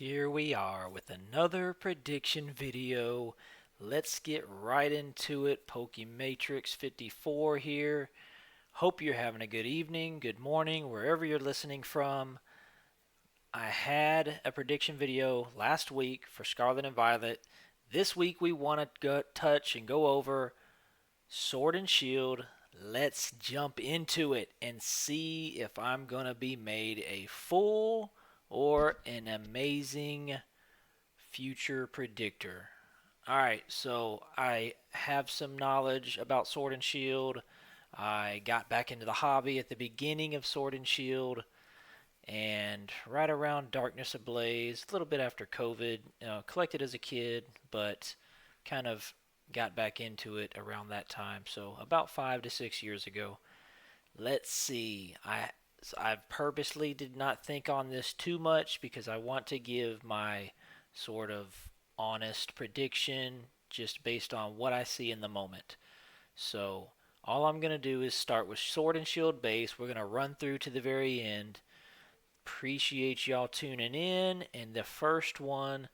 Here we are with another prediction video. Let's get right into it. Pokematrix 54 here. Hope you're having a good evening, good morning, wherever you're listening from. I had a prediction video last week for Scarlet and Violet. This week we want to touch and go over Sword and Shield. Let's jump into it and see if I'm going to be made a fool or an amazing future predictor. All right, so I have some knowledge about Sword and Shield. I got back into the hobby at the beginning of Sword and Shield, and right around Darkness Ablaze, a little bit after COVID. Collected as a kid, but kind of got back into it around that time. So about 5 to 6 years ago. Let's see. I purposely did not think on this too much because I want to give my sort of honest prediction just based on what I see in the moment. So all I'm going to do is start with Sword and Shield base. We're going to run through to the very end. Appreciate y'all tuning in. And the first one,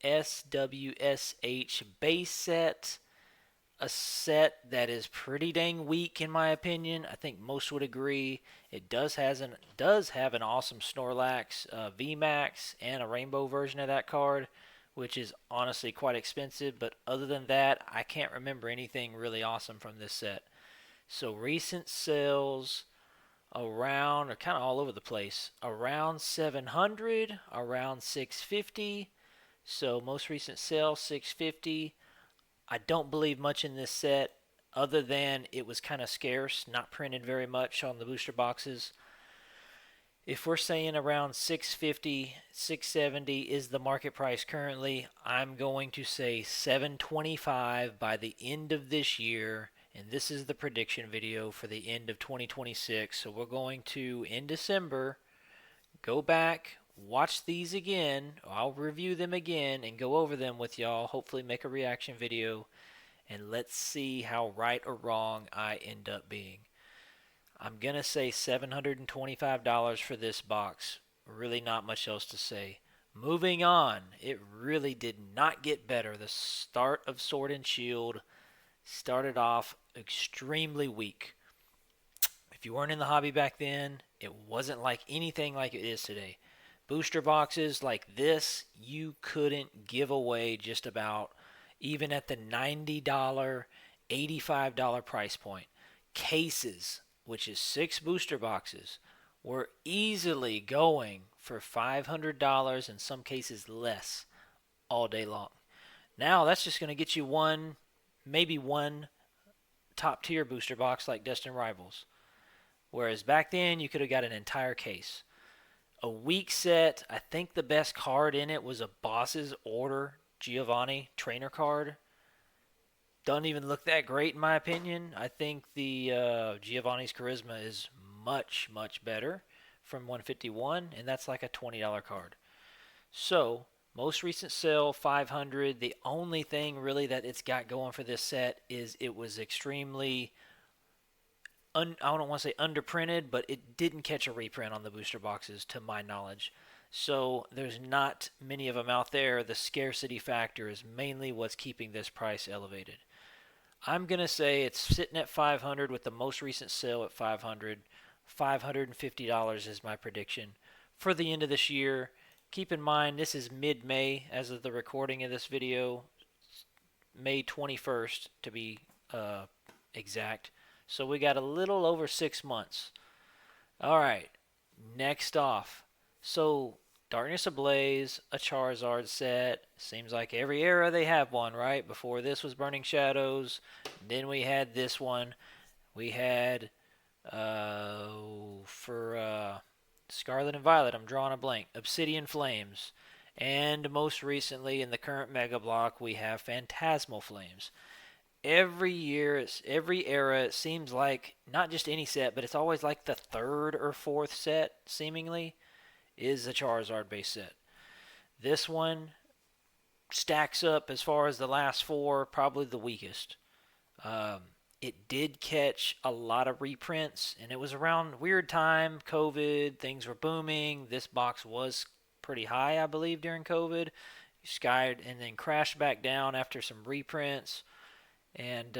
SWSH base set. A set that is pretty dang weak in my opinion. I think most would agree. It does have an awesome Snorlax VMAX and a rainbow version of that card, which is honestly quite expensive. But other than that, I can't remember anything really awesome from this set. So recent sales around, or kind of all over the place, around 700, around 650. So most recent sale 650. I don't believe much in this set other than it was kind of scarce, not printed very much on the booster boxes. If we're saying around 650, 670 is the market price currently, I'm going to say 725 by the end of this year. And this is the prediction video for the end of 2026. So we're going to, in December, go back, watch these again. I'll review them again and go over them with y'all. Hopefully, make a reaction video, and let's see how right or wrong I end up being. I'm going to say $725 for this box. Really, not much else to say. Moving on, it really did not get better. The start of Sword and Shield started off extremely weak. If you weren't in the hobby back then, it wasn't like anything like it is today. Booster boxes like this, you couldn't give away just about, even at the $90, $85 price point. Cases, which is 6 booster boxes, were easily going for $500, in some cases less, all day long. Now that's just going to get you one, maybe one top tier booster box like Destined Rivals. Whereas back then, you could have got an entire case. A weak set, I think the best card in it was a Boss's Order Giovanni trainer card. Doesn't even look that great in my opinion. I think the Giovanni's Charisma is much, much better from 151, and that's like a $20 card. So, most recent sale 500. The only thing really that it's got going for this set is it was extremely I don't want to say underprinted, but it didn't catch a reprint on the booster boxes to my knowledge. So there's not many of them out there. The scarcity factor is mainly what's keeping this price elevated. I'm going to say it's sitting at 500 with the most recent sale at 500. $550 is my prediction for the end of this year. Keep in mind this is mid-May as of the recording of this video, May 21st to be exact. So we got a little over 6 months. All right, next off. So Darkness Ablaze, a Charizard set. Seems like every era they have one, right? Before this was Burning Shadows. Then we had this one. We had for Scarlet and Violet, I'm drawing a blank. Obsidian Flames. And most recently in the current Mega Block, we have Phantasmal Flames. Every year, every era, it seems like not just any set, but it's always like the third or fourth set, seemingly, is a Charizard base set. This one stacks up as far as the last four, probably the weakest. Um, it did catch a lot of reprints, and it was around weird time, COVID, things were booming. This box was pretty high, I believe, during COVID. Skied and then crashed back down after some reprints. And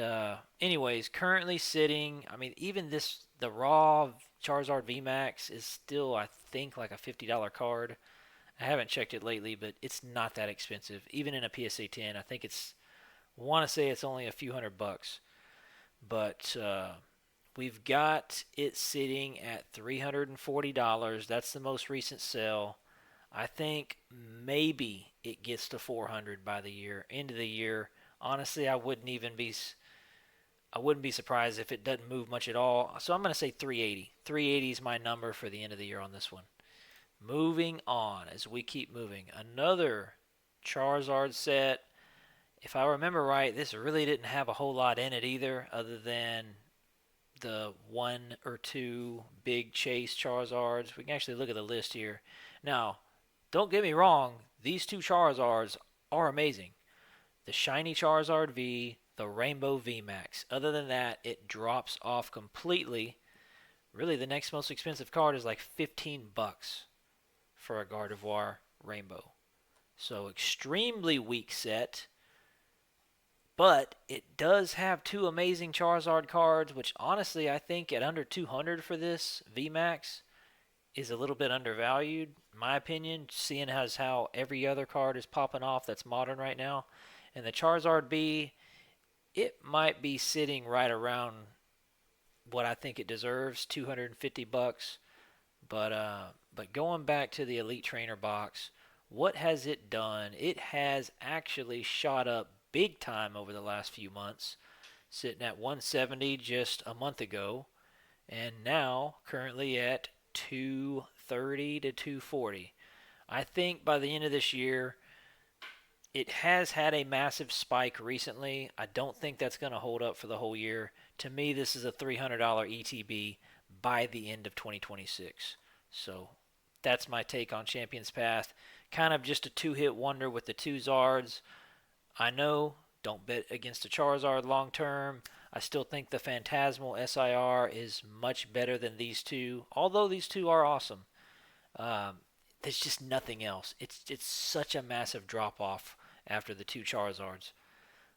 anyways, currently sitting. I mean, even the raw Charizard VMAX is still, I think, like a $50 card. I haven't checked it lately, but it's not that expensive. Even in a PSA 10, I think want to say it's only a few $100. But we've got it sitting at $340. That's the most recent sale. I think maybe it gets to 400 by the end of the year. Honestly, I wouldn't be surprised if it doesn't move much at all. So I'm going to say 380. 380 is my number for the end of the year on this one. Moving on as we keep moving. Another Charizard set. If I remember right, this really didn't have a whole lot in it either, other than the one or two big chase Charizards. We can actually look at the list here. Now, don't get me wrong, these two Charizards are amazing. The shiny Charizard V, the Rainbow VMAX. Other than that, it drops off completely. Really, the next most expensive card is like $15 for a Gardevoir Rainbow. So extremely weak set. But it does have two amazing Charizard cards, which honestly I think at under 200 for this VMAX is a little bit undervalued, in my opinion, seeing as how every other card is popping off that's modern right now. And the Charizard B, it might be sitting right around what I think it deserves, $250. But going back to the Elite Trainer box, what has it done? It has actually shot up big time over the last few months, sitting at 170 just a month ago, and now currently at 230 to 240. I think by the end of this year, it has had a massive spike recently. I don't think that's going to hold up for the whole year. To me, this is a $300 ETB by the end of 2026. So that's my take on Champions Path. Kind of just a two-hit wonder with the two Zards. I know, don't bet against a Charizard long term. I still think the Phantasmal SIR is much better than these two, although these two are awesome. There's just nothing else. It's such a massive drop off after the two Charizards.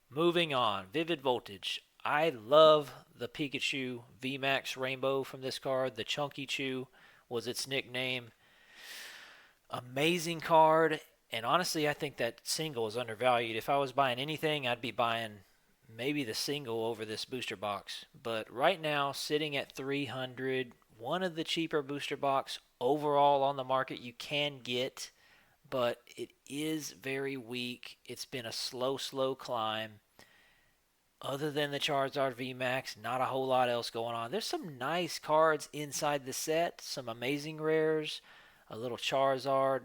Moving on, Vivid Voltage. I love the Pikachu VMAX Rainbow from this card. The Chunky Chew was its nickname. Amazing card. And honestly, I think that single is undervalued. If I was buying anything, I'd be buying maybe the single over this booster box. But right now, sitting at 300, one of the cheaper booster box overall on the market you can get, but it is very weak. It's been a slow climb. Other than the Charizard VMAX, not a whole lot else going on. There's some nice cards inside the set, some amazing rares, a little Charizard,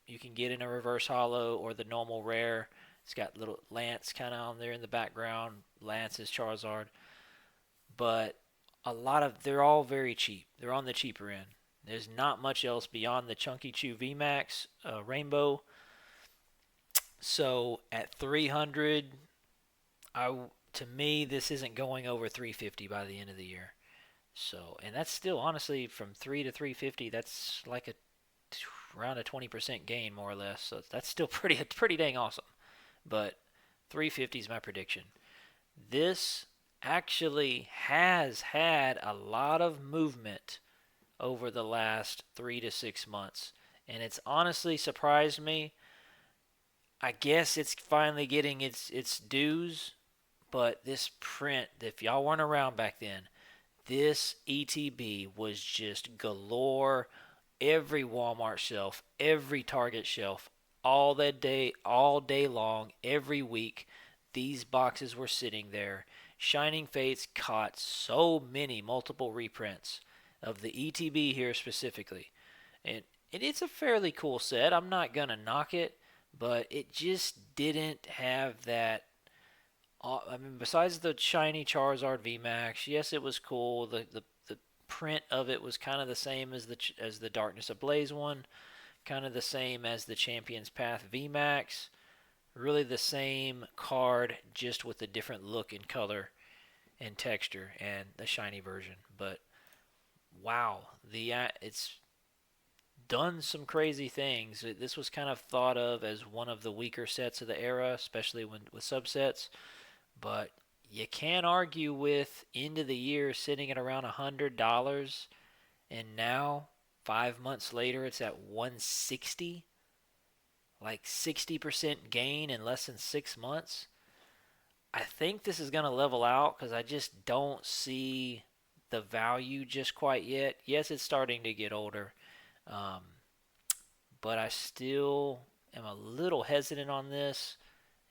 you can get in a reverse holo or the normal rare. It's got little Lance kind of on there in the background. Lance is Charizard. But they're all very cheap. They're on the cheaper end. There's not much else beyond the Chunky Chew VMAX Rainbow. So at 300, to me, this isn't going over 350 by the end of the year. So, and that's still honestly from 3 to 350. That's like around a 20% gain more or less. So that's still pretty dang awesome. But 350 is my prediction. This actually has had a lot of movement over the last 3 to 6 months, and it's honestly surprised me. I guess it's finally getting its dues, but this print, if y'all weren't around back then, this ETB was just galore. Every Walmart shelf, every Target shelf, all day long, every week, these boxes were sitting there. Shining Fates caught so many multiple reprints of the ETB here specifically. And it's a fairly cool set. I'm not going to knock it, but it just didn't have that. I mean, besides the shiny Charizard VMAX, yes, it was cool. The print of it was kind of the same as the Darkness Ablaze one, kind of the same as the Champions Path VMAX. Really the same card, just with a different look and color and texture and the shiny version. But wow, done some crazy things. This was kind of thought of as one of the weaker sets of the era, especially when with subsets. But you can't argue with end of the year sitting at around $100, and now 5 months later it's at 160, like 60% gain in less than 6 months. I think this is going to level out because I just don't see the value just quite yet. Yes, it's starting to get older, um, but I still am a little hesitant on this.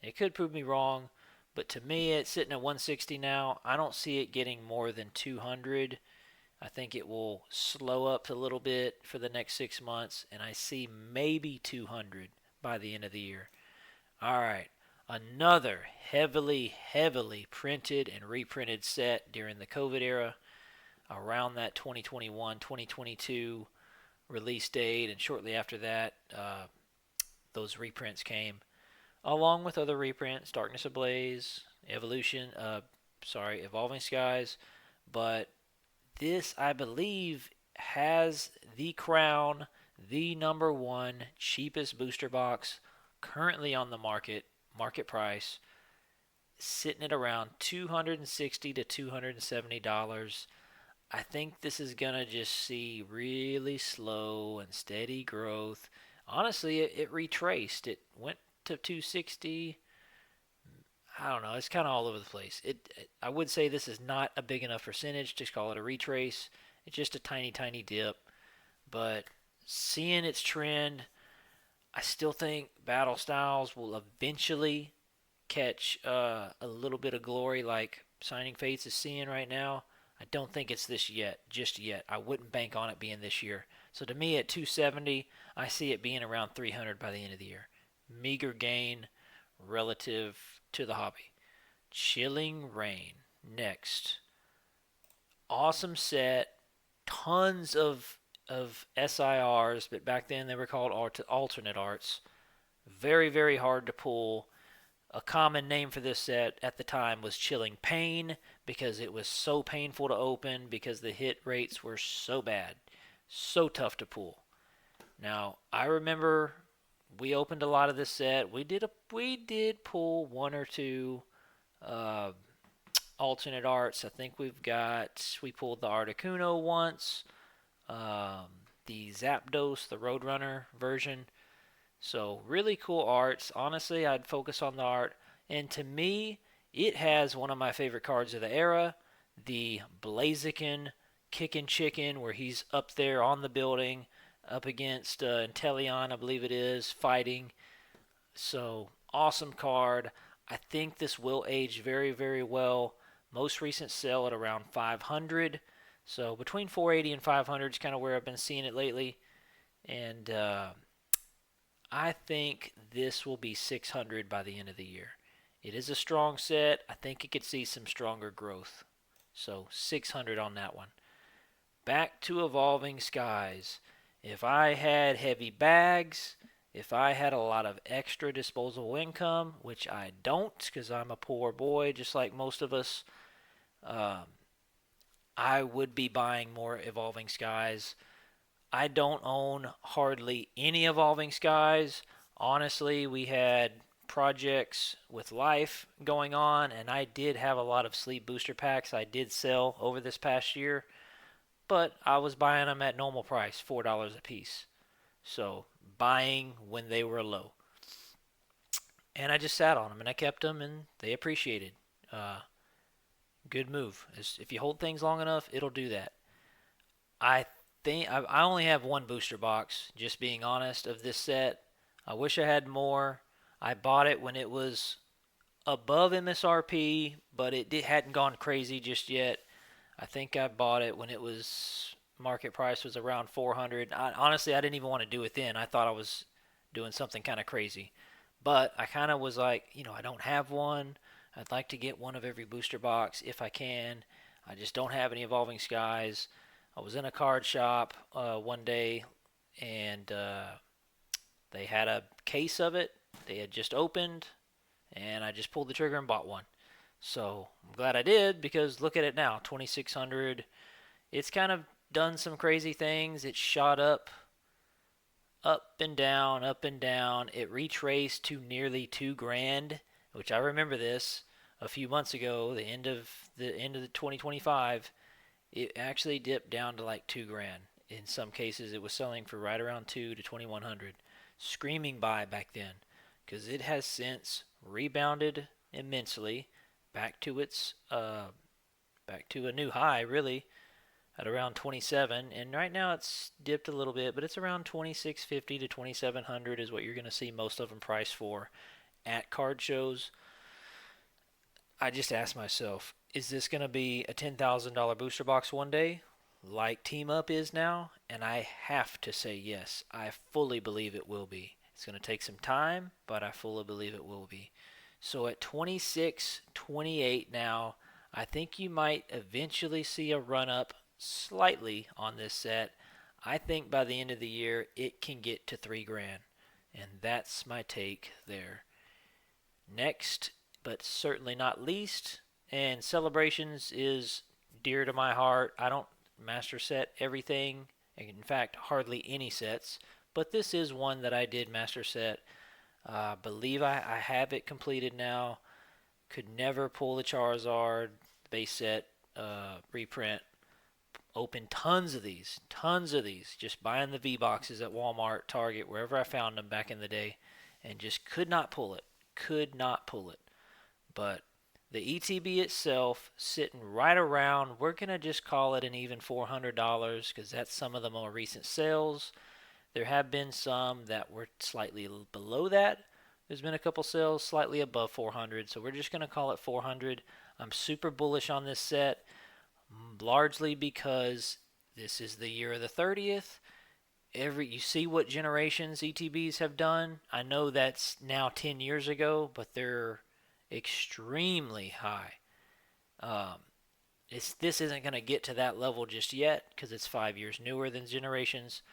It could prove me wrong, but to me, it's sitting at 160 now. I don't see it getting more than 200. I think it will slow up a little bit for the next 6 months, and I see maybe 200 by the end of the year. All right, another heavily printed and reprinted set during the COVID era, around that 2021, 2022 release date, and shortly after that, those reprints came, along with other reprints, Darkness Ablaze, Evolving Skies, but this, I believe, has the crown, the number one cheapest booster box currently on the market price, sitting at around $260 to $270. I think this is going to just see really slow and steady growth. Honestly, it retraced. It went to 260. I don't know. It's kind of all over the place. I would say this is not a big enough percentage to call it a retrace. It's just a tiny dip. But seeing its trend, I still think Battle Styles will eventually catch a little bit of glory like Signing Fates is seeing right now. I don't think it's just yet. I wouldn't bank on it being this year. So to me, at 270, I see it being around 300 by the end of the year. Meager gain relative to the hobby. Chilling Reign next. Awesome set. Tons of SIRs, but back then they were called alternate arts. Very hard to pull. A common name for this set at the time was Chilling Pain because it was so painful to open because the hit rates were so bad. So tough to pull. Now, I remember we opened a lot of this set. We did pull one or two uh, alternate arts. I think we pulled the Articuno once, um, the Zapdos, the Roadrunner version. So really cool arts. Honestly, I'd focus on the art. And to me, it has one of my favorite cards of the era, the Blaziken Kickin' Chicken, where he's up there on the building up against Inteleon, I believe it is, fighting. So awesome card. I think this will age very well. Most recent sale at around 500. So between 480 and 500 is kind of where I've been seeing it lately. And I think this will be 600 by the end of the year. It is a strong set. I think it could see some stronger growth. So 600 on that one. Back to Evolving Skies. If I had heavy bags, if I had a lot of extra disposable income, which I don't because I'm a poor boy just like most of us, um, I would be buying more Evolving Skies. I don't own hardly any Evolving Skies. Honestly, we had projects with life going on, and I did have a lot of sleep booster packs I did sell over this past year, but I was buying them at normal price, $4 a piece. So, buying when they were low. And I just sat on them and I kept them and they appreciated. Uh, Good move. If you hold things long enough, it'll do that. I think I only have one booster box, just being honest, of this set. I wish I had more. I bought it when it was above MSRP, but hadn't gone crazy just yet. I think I bought it when it was market price was around 400. Honestly, I didn't even want to do it then. I thought I was doing something kind of crazy. But I kind of was like, I don't have one. I'd like to get one of every booster box if I can. I just don't have any Evolving Skies. I was in a card shop one day, and they had a case of it. They had just opened, and I just pulled the trigger and bought one. So I'm glad I did because look at it now, 2,600. It's kind of done some crazy things. It shot up up and down, up and down. It retraced to nearly 2 grand, which I remember this a few months ago, the end of the 2025. It actually dipped down to like 2 grand. In some cases, it was selling for right around 2 to 2100. Screaming buy back then, because it has since rebounded immensely back to its back to a new high, really, at around 27, and right now it's dipped a little bit, but it's around 2650 to 2700 is what you're going to see most of them priced for at card shows. I just asked myself, is this going to be a $10,000 booster box one day, like Team Up is now? And I have to say yes. I fully believe it will be. It's going to take some time, but I fully believe it will be. So at 26, 28 now, I think you might eventually see a run up slightly on this set. I think by the end of the year, it can get to 3 grand. And that's my take there. Next, but certainly not least, and Celebrations is dear to my heart. I don't master set everything, in fact, hardly any sets, but this is one that I did master set. Believe I have it completed now. Could never pull the Charizard base set reprint. Opened tons of these, just buying the V boxes at Walmart, Target, wherever I found them back in the day, and just could not pull it. Could not pull it. But the ETB itself sitting right around, we're going to just call it an even $400 because that's some of the more recent sales. There have been some that were slightly below that. There's been a couple sales slightly above 400, so we're just going to call it 400. I'm super bullish on this set, largely because this is the year of the 30th. You see what generations ETBs have done. I know that's now 10 years ago, but they're extremely high. Um, this isn't going to get to that level just yet because it's 5 years newer than generations.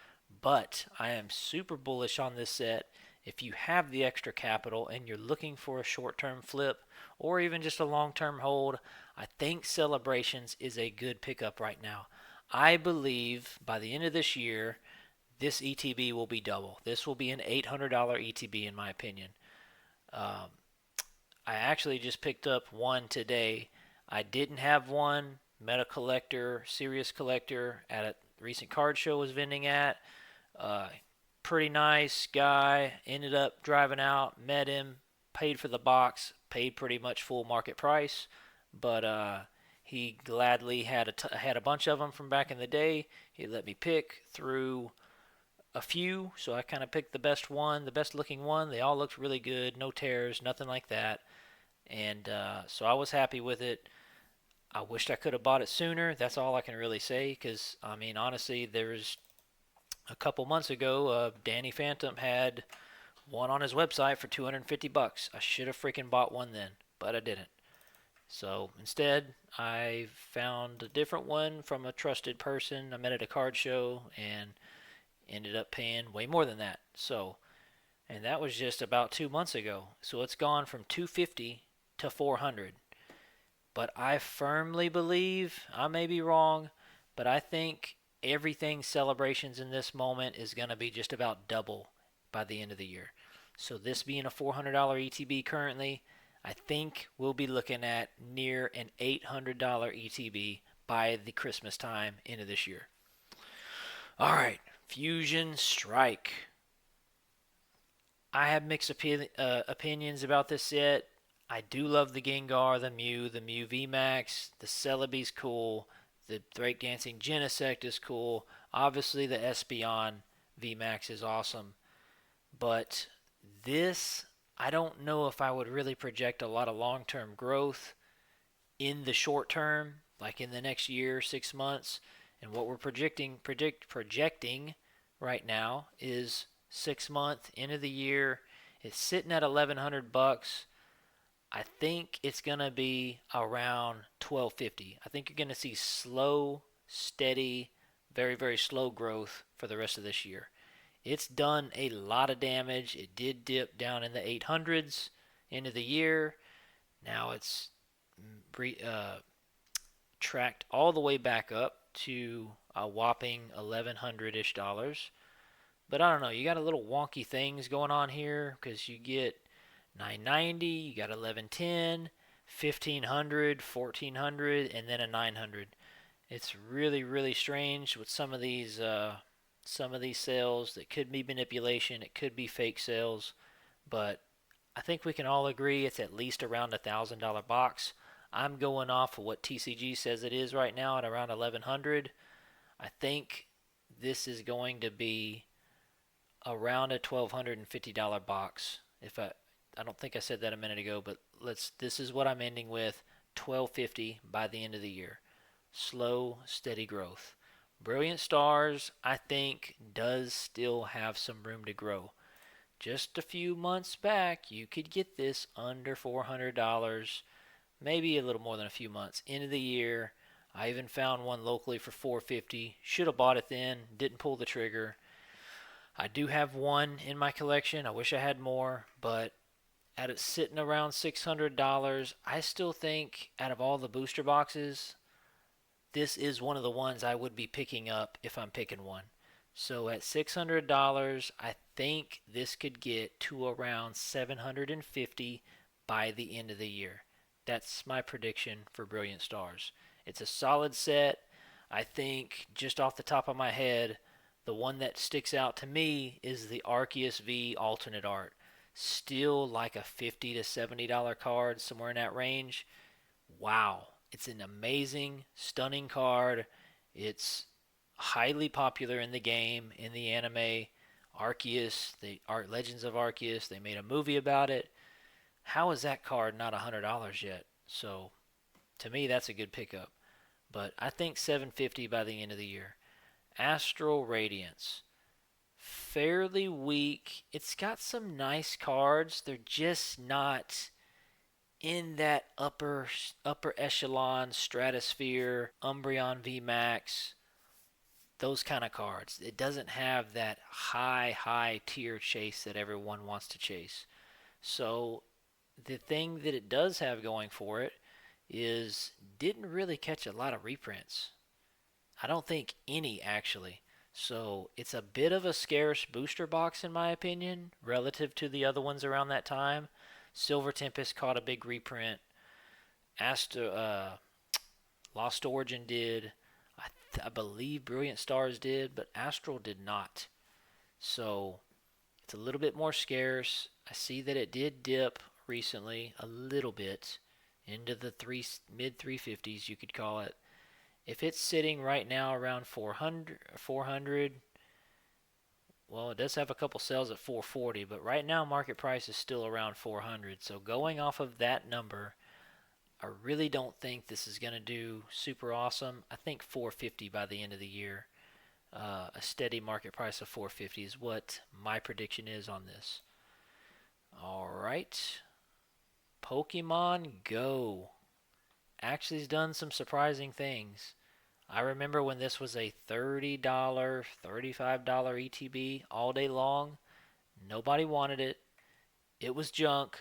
But I am super bullish on this set. If you have the extra capital and you're looking for a short-term flip or even just a long-term hold, I think Celebrations is a good pickup right now. I believe by the end of this year, this ETB will be double. This will be an $800 ETB in my opinion. Um, I actually just picked up one today. I didn't have one. Met a collector, serious collector at a recent card show was vending at. Uh, Pretty nice guy. Ended up driving out, met him, paid for the box, paid pretty much full market price, but he gladly had a bunch of them from back in the day. He let me pick through a few, so I kind of picked the best one, the best looking one. They all looked really good, no tears, nothing like that, and so I was happy with it. I wished I could have bought it sooner. That's all I can really say, because I mean, honestly, there's a couple months ago, Danny Phantom had one on his website for $250. I should have freaking bought one then, but I didn't. So instead, I found a different one from a trusted person I met at a card show and ended up paying way more than that. So, and that was just about 2 months ago. So it's gone from 250 to 400. But I firmly believe, I may be wrong, but I think everything Celebrations in this moment is going to be just about double by the end of the year. So this being a $400 ETB currently, I think we'll be looking at near an $800 ETB by the Christmas time into this year. All right, Fusion Strike. I have mixed opinions about this set. I do love the Gengar, the Mew VMAX, the Celebi's cool, the Breakdancing Genesect is cool. Obviously, the Espeon VMAX is awesome. But this, I don't know if I would really project a lot of long-term growth in the short term, like in the next year, 6 months. And what we're projecting right now is 6 month end of the year. It's sitting at $1,100. I think it's going to be around 1250. I think you're going to see slow, steady, very, very slow growth for the rest of this year. It's done a lot of damage. It did dip down in the 800s end of the year. Now it's tracked all the way back up to a whopping $1,100-ish. But I don't know. You got a little wonky things going on here because you get 990, you got 1110, 1500, 1400, and then a 900. It's really, really strange with some of these sales. That could be manipulation. It could be fake sales, but I think we can all agree it's at least around $1,000 box. I'm going off of what TCG says it is right now at around 1100. I think this is going to be around a $1,250 box. If I don't think I said that a minute ago, but this is what I'm ending with, 1250 by the end of the year. Slow, steady growth. Brilliant Stars, I think, does still have some room to grow. Just a few months back, you could get this under $400, maybe a little more than a few months into the year. I even found one locally for 450. Should have bought it then, didn't pull the trigger. I do have one in my collection. I wish I had more, but at it sitting around $600, I still think out of all the booster boxes, this is one of the ones I would be picking up if I'm picking one. So at $600, I think this could get to around 750 by the end of the year. That's my prediction for Brilliant Stars. It's a solid set. I think just off the top of my head, the one that sticks out to me is the Arceus V alternate art. Still like a $50 to $70 card, somewhere in that range. Wow. It's an amazing, stunning card. It's highly popular in the game, in the anime. Arceus, the Art Legends of Arceus, they made a movie about it. How is that card not $100 yet? So, to me, that's a good pickup. But I think 750 by the end of the year. Astral Radiance, fairly weak. It's got some nice cards. They're just not in that upper echelon stratosphere, Umbreon VMAX, those kind of cards. It doesnn't have that high tier chase that everyone wants to chase. So the thing that it does have going for it is didn't really catch a lot of reprints. I don't think any actually. So it's a bit of a scarce booster box in my opinion relative to the other ones around that time. Silver Tempest caught a big reprint. Lost Origin did. I believe Brilliant Stars did, but Astral did not. So it's a little bit more scarce. I see that it did dip recently a little bit into the mid 350s, you could call it. If it's sitting right now around 400, well, it does have a couple sales at 440, but right now market price is still around 400. So going off of that number, I really don't think this is going to do super awesome. I think 450 by the end of the year. A steady market price of 450 is what my prediction is on this. All right. Pokemon Go actually has done some surprising things. I remember when this was a $30, $35 ETB all day long. Nobody wanted it. It was junk.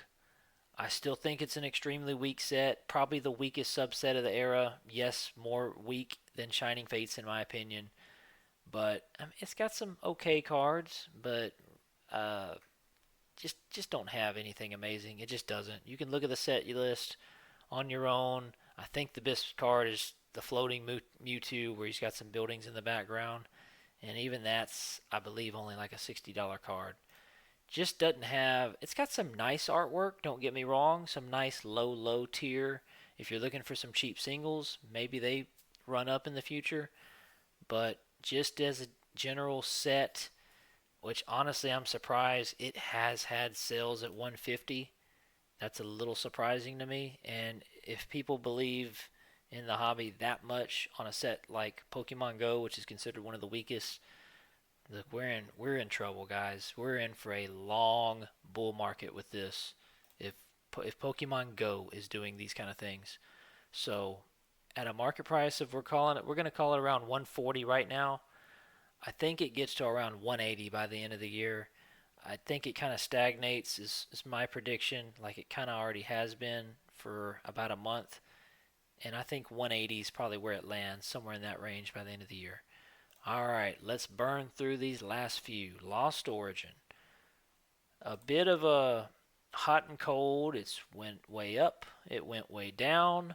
I still think it's an extremely weak set. Probably the weakest subset of the era. Yes, more weak than Shining Fates in my opinion. But I mean, it's got some okay cards, but uh, just don't have anything amazing. It just doesn't. You can look at the set list on your own. I think the best card is the floating Mewtwo, where he's got some buildings in the background, and even that's, I believe, only like a $60 card. Just doesn't have. It's got some nice artwork. Don't get me wrong. Some nice low tier. If you're looking for some cheap singles, maybe they run up in the future. But just as a general set, which honestly I'm surprised it has had sales at 150. That's a little surprising to me. And if people believe in the hobby that much on a set like Pokemon Go, which is considered one of the weakest, look, we're in trouble, guys. We're in for a long bull market with this. If if Pokemon Go is doing these kind of things, so at a market price, if we're going to call it around 140 right now. I think it gets to around 180 by the end of the year. I think it kind of stagnates is my prediction, like it kind of already has been for about a month. And I think 180 is probably where it lands, somewhere in that range by the end of the year. All right, let's burn through these last few. Lost Origin. A bit of a hot and cold. It's went way up. It went way down.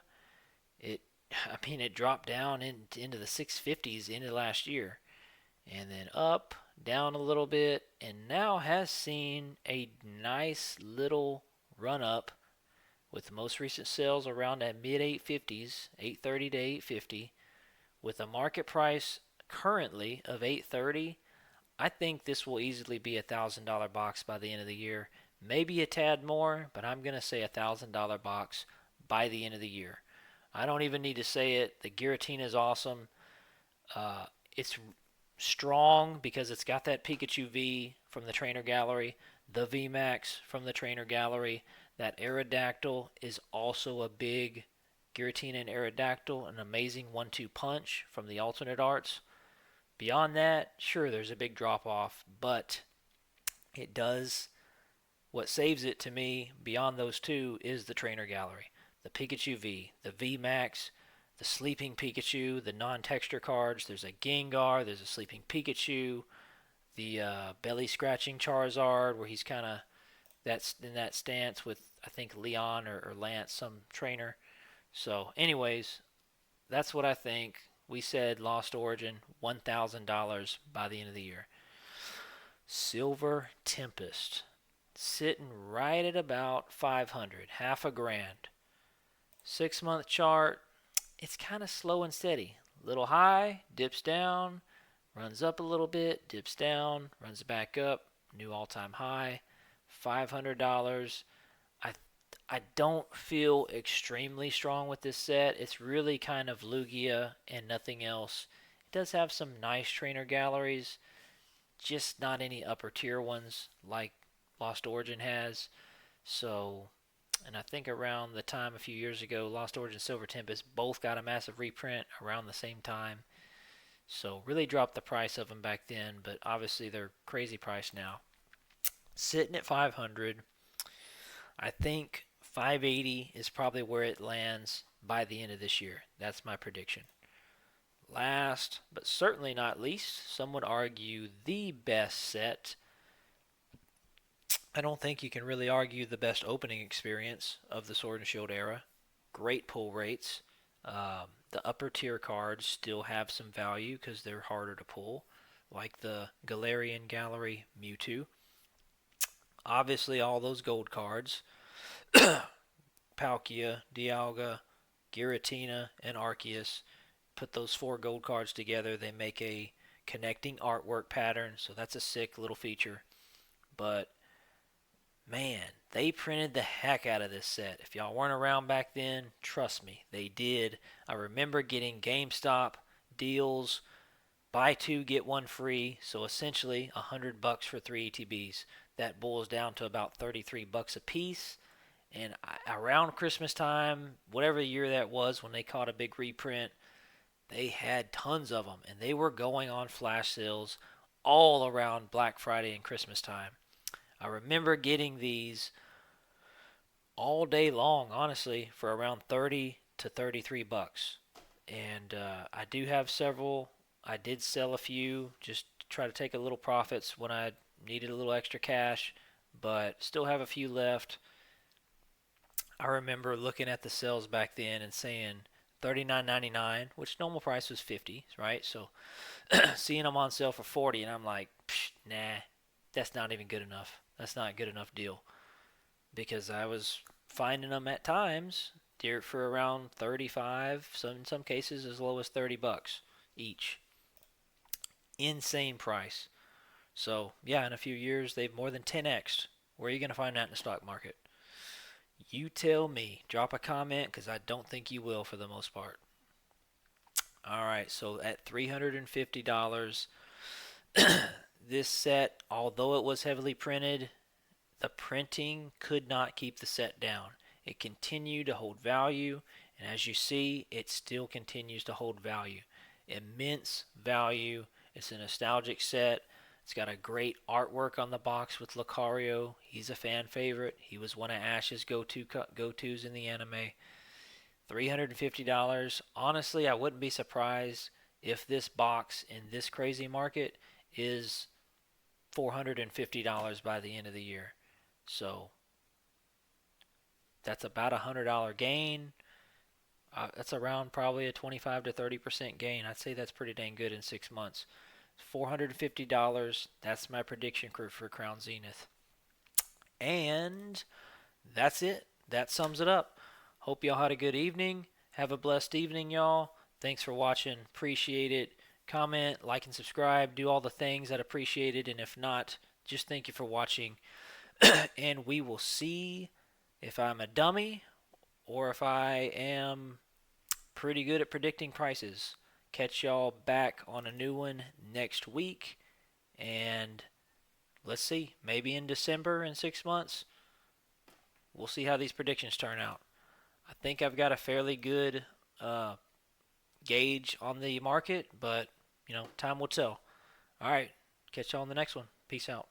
It, I mean, it dropped down into the 650s into last year, and then up, down a little bit, and now has seen a nice little run up with the most recent sales around that mid 850s, 830 to 850, with a market price currently of 830. I think this will easily be $1,000 box by the end of the year. Maybe a tad more, but I'm going to say $1,000 box by the end of the year. I don't even need to say it. The Giratina is awesome. It's strong because it's got that Pikachu V from the Trainer Gallery, the VMAX from the Trainer Gallery. That Aerodactyl is also a big Giratina and Aerodactyl, an amazing 1-2 punch from the alternate arts. Beyond that, sure, there's a big drop off, but it does. What saves it to me beyond those two is the Trainer Gallery. The Pikachu V, the V Max, the Sleeping Pikachu, the non-texture cards. There's a Gengar, there's a Sleeping Pikachu, the belly scratching Charizard, where he's kind of that's in that stance with I think Leon or Lance, some trainer. So, anyways, that's what I think. We said Lost Origin, $1,000 by the end of the year. Silver Tempest, sitting right at about 500, half a grand. 6-month chart, it's kind of slow and steady. Little high, dips down, runs up a little bit, dips down, runs back up, new all-time high, $500. I I don't feel extremely strong with this set. It's really kind of Lugia and nothing else. It does have some nice trainer galleries, just not any upper tier ones like Lost Origin has. So, and I think around the time a few years ago, Lost Origin and Silver Tempest both got a massive reprint around the same time. So, really dropped the price of them back then, but obviously they're crazy price now. Sitting at 500, I think 580 is probably where it lands by the end of this year. That's my prediction. Last, but certainly not least, some would argue the best set. I don't think you can really argue the best opening experience of the Sword and Shield era. Great pull rates. The upper tier cards still have some value because they're harder to pull, like the Galarian Gallery Mewtwo. Obviously, all those gold cards, Palkia, Dialga, Giratina, and Arceus. Put those 4 gold cards together, they make a connecting artwork pattern, so that's a sick little feature. But man, they printed the heck out of this set. If y'all weren't around back then, trust me, they did. I remember getting GameStop deals, buy 2 get 1 free, so essentially $100 for 3 ETBs. That boils down to about $33 a piece. And around Christmas time, whatever year that was, when they caught a big reprint, they had tons of them, and they were going on flash sales all around Black Friday and Christmas time. I remember getting these all day long, honestly, for around 30 to 33 bucks. And I do have several. I did sell a few just to try to take a little profits when I needed a little extra cash, but still have a few left. I remember looking at the sales back then and saying $39.99, which normal price was 50, right? So seeing them on sale for 40, and I'm like, nah, that's not even good enough. That's not a good enough deal, because I was finding them at times for around 35, in some cases as low as $30 each. Insane price. So yeah, in a few years they've more than 10x'd. Where are you going to find that in the stock market? You tell me. Drop a comment, because I don't think you will for the most part. Alright, so at $350, this set, although it was heavily printed, the printing could not keep the set down. It continued to hold value, and as you see, it still continues to hold value. Immense value. It's a nostalgic set. It's got a great artwork on the box with Lucario. He's a fan favorite. He was one of Ash's go-tos in the anime. $350. Honestly, I wouldn't be surprised if this box in this crazy market is $450 by the end of the year. So that's about $100 gain. That's around probably a 25 to 30% gain. I'd say that's pretty dang good in 6 months. $450. That's my prediction for Crown Zenith. And that's it. That sums it up. Hope y'all had a good evening. Have a blessed evening, y'all. Thanks for watching. Appreciate it. Comment, like, and subscribe. Do all the things. I'd appreciate it. And if not, just thank you for watching. And we will see if I'm a dummy or if I am pretty good at predicting prices. Catch y'all back on a new one next week. And let's see. Maybe in December in 6 months. We'll see how these predictions turn out. I think I've got a fairly good gauge on the market, but time will tell. All right, catch y'all on the next one. Peace out.